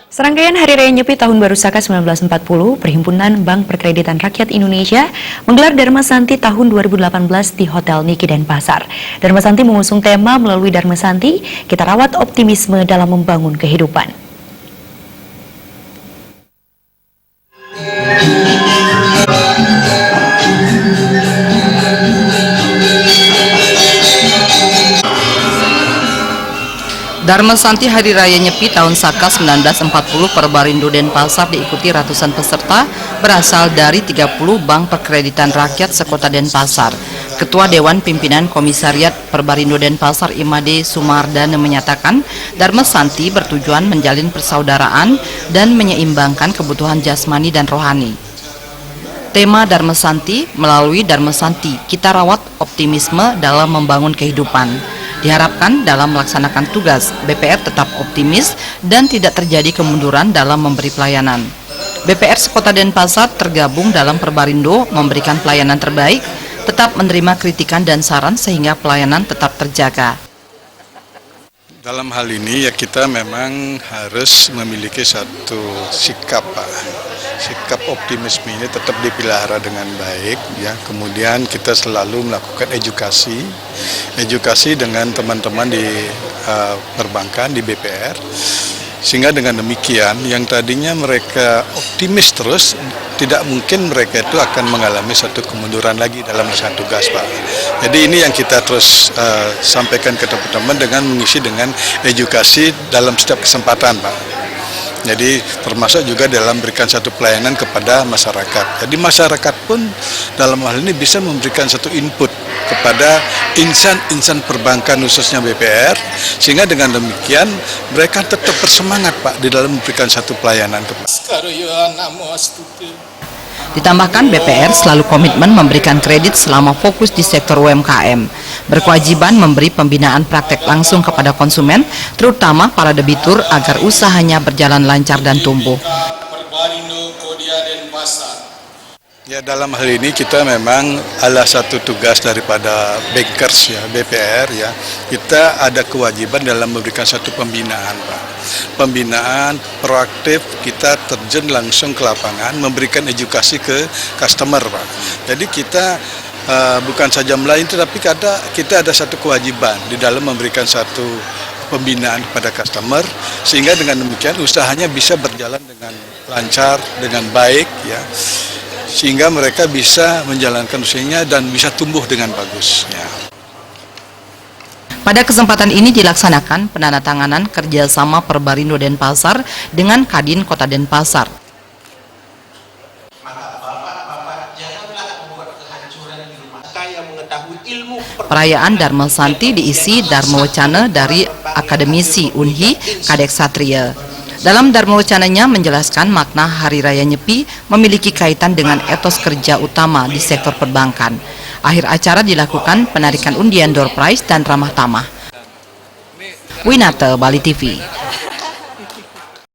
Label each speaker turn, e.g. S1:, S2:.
S1: Serangkaian Hari Raya Nyepi Tahun Baru Saka 1940, Perhimpunan Bank Perkreditan Rakyat Indonesia menggelar Dharma Santi tahun 2018 di Hotel Niki Denpasar. Dharma Santi mengusung tema melalui Dharma Santi, kita rawat optimisme dalam membangun kehidupan.
S2: Dharma Santi Hari Raya Nyepi tahun Saka 1940 Perbarindo Denpasar diikuti ratusan peserta berasal dari 30 bank perkreditan rakyat sekota Denpasar. Ketua Dewan Pimpinan Komisariat Perbarindo Denpasar Imade Sumardana menyatakan Dharma Santi bertujuan menjalin persaudaraan dan menyeimbangkan kebutuhan jasmani dan rohani. Tema Dharma Santi, melalui Dharma Santi, kita rawat optimisme dalam membangun kehidupan. Diharapkan dalam melaksanakan tugas, BPR tetap optimis dan tidak terjadi kemunduran dalam memberi pelayanan. BPR Sekota Denpasar tergabung dalam Perbarindo memberikan pelayanan terbaik, tetap menerima kritikan dan saran sehingga pelayanan tetap terjaga.
S3: Dalam hal ini ya kita memang harus memiliki satu sikap, Pak. Sikap optimisme ini tetap dipelihara dengan baik ya. Kemudian kita selalu melakukan edukasi dengan teman-teman di perbankan di BPR. Sehingga dengan demikian yang tadinya mereka optimis terus, tidak mungkin mereka itu akan mengalami satu kemunduran lagi dalam melaksanakan tugas, Pak. Jadi ini yang kita terus sampaikan ke teman-teman dengan mengisi dengan edukasi dalam setiap kesempatan, Pak. Jadi termasuk juga dalam memberikan satu pelayanan kepada masyarakat. Jadi masyarakat pun dalam hal ini bisa memberikan satu input kepada insan perbankan khususnya BPR, sehingga dengan demikian mereka tetap bersemangat, Pak, di dalam memberikan satu pelayanan kepada.
S2: Ditambahkan BPR selalu komitmen memberikan kredit selama fokus di sektor UMKM, berkewajiban memberi pembinaan praktek langsung kepada konsumen, terutama para debitur agar usahanya berjalan lancar dan tumbuh.
S3: Ya, dalam hal ini kita memang adalah satu tugas daripada bankers ya, BPR ya. Kita ada kewajiban dalam memberikan satu pembinaan, Pak. Pembinaan proaktif, kita terjun langsung ke lapangan, memberikan edukasi ke customer, Pak. Jadi kita bukan saja melayani, tetapi kita ada satu kewajiban di dalam memberikan satu pembinaan kepada customer, sehingga dengan demikian usahanya bisa berjalan dengan lancar, dengan baik ya. Sehingga mereka bisa menjalankan usahanya dan bisa tumbuh dengan bagus. Ya.
S2: Pada kesempatan ini dilaksanakan penandatanganan kerjasama Perbarindo Denpasar dengan Kadin Kota Denpasar. Perayaan Dharma Santi diisi Dharma Wacana dari akademisi Unhi Kadek Satria. Dalam Dharma Wacananya menjelaskan makna Hari Raya Nyepi memiliki kaitan dengan etos kerja utama di sektor perbankan. Akhir acara dilakukan penarikan undian door prize dan ramah tamah. Winata, Bali TV.